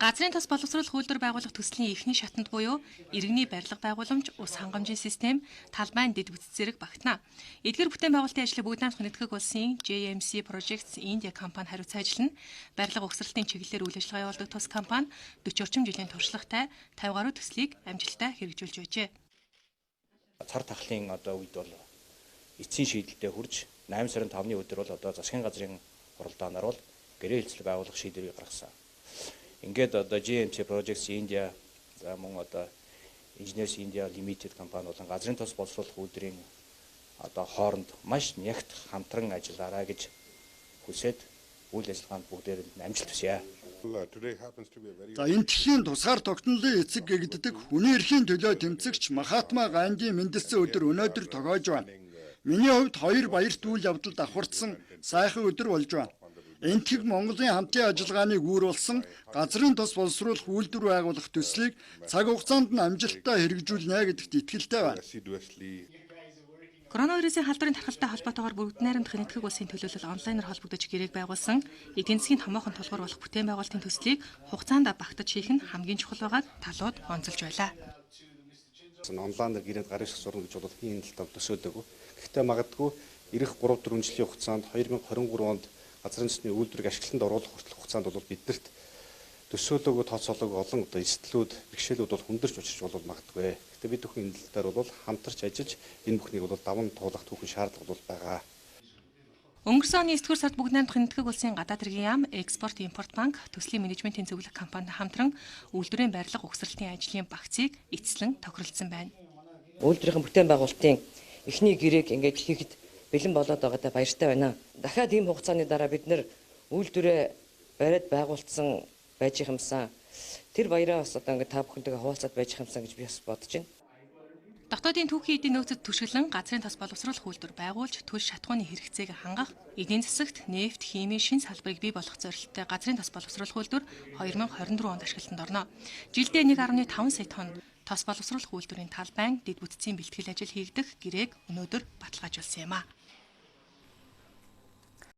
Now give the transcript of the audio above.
Газрын тос боловсруулах үйлдвэр байгуулах төслийн эхний шатанд буюу иргэний барилга байгууламж, ус хангамжийн систем, талбайн дэд бүтц зэрэг багтана. Эдгээр бүтээн байгуулалтын ажлыг бүгд найрамдах нэгтгэх улсын JMC Projects India компани хариуцсан ажил нь барилга угсралтын чиглэлээр үйл ажиллагаа явуулдаг тус компани 40 орчим жилийн туршлагатай 50 гаруй төслийг амжилттай хэрэгжүүлж байжээ. Цар тахлын үед бол эцсийн шийдэлтэд хүрж 8 сарын 5-ны өдөр бол засгийн газрын хуралдаанаар бол гэрээ хэлцэл байгуулах шийдвэрийг гаргасан. Ингээд JMC Projects India за мөн Engineers India Limited компани болон газрын тос боловсруулах үйлдвэрийн хооронд маш нягт хамтран ажиллаарай гэж хүсээд үйл ажиллагаанд бүгдээр амжилт хүсье. За энэ тхийн тусгаар тогтнолын эцэг гэгддэг хүний эрхийн төлөө тэмцэгч Махатма Ганди мэндэлсэн өдөр өнөөдөр тохиож байна. Миний хувьд 2 баярт үйл явдалд давхарсан сайхан өдөр болж байна. Энтэг Монголын хамтын ажиллагааны гүүр болсон газрын тос боловсруулах үйлдвэр байгуулах төслийг цаг хугацаанд нь амжилттай хэрэгжүүлнэ гэдэгт итгэлтэй байна. Коронавирусын халдварын тархалтай холбоотойгоор бүгд найрамдах нэгтгэх улсын төлөөлөл онлайнаар холбогдож гэрээг байгуулсан эдийн засгийн томоохон тулгуур болох бүтээн байгуулалтын төслийг хугацаанд багтаж хийх нь хамгийн чухал байгаад талууд онцолж байлаа. Онлайнаар гэрээд гарын сурна гэж бол хийн хэлтав төсөөлөөгүй. Гэхдээ магадгүй ирэх 3-4 жилийн хугацаанд 2023 онд газрын тосны үйлдвэрийг ашиглалтанд оруулах хүртэлх хугацаанд бол биднэрт төсөөлөөгүй тооцоолоогүй олон эсдлүүд, бэрхшээлүүд бол хүндэрч учрч бол магадгүй. Гэхдээ бид бүхэн энэ тал дээр бол хамтарч ажиллаж энэ бүхнийг бол даван туулах түүхэн шаардлага бол байгаа. Өнгөрсөн оны 9-р сард бүгд найрамдах нэгтгэх улсын гадаад хэргийн яам, Экспорт Импорт банк, төслийн менежментийн зөвлөх компанид хамтран үйлдвэрийн барилга угсралтын ажлын багцыг эцэслэн тохиролцсон байна. Үйлдвэрийн бүтээн байгуулалтын эхний гэрээг ингээд хийхэд бэлэн болоод байгаадаа баяртай байна. Дахиад ийм хугацааны дараа бид нэр үйлдвэрээ бариад байгуулсан байж юмсан. Тэр баяраа бас ингээд та бүхэнтэйгээ хуваалцаад байж юмсан гэж би бас бодож байна. Дотоодын түүхийн эдийн нөөцөд түшиглэн газрын тос боловсруулах үйлдвэр байгуулж төлш шатхууны хэрэгцээг хангах, эдийн засагт нефт, химийн шин салбарыг бий болгох зорилттой газрын тос боловсруулах үйлдвэр 2024 онд ашиглалтанд орно. Жилдээ 1.5 сая тонн тос боловсруулах үйлдвэрийн талбайн дэд бүтцийн бэлтгэл ажил хийгдэх гэрээг өнөөдөр баталгаажуулсан юм а.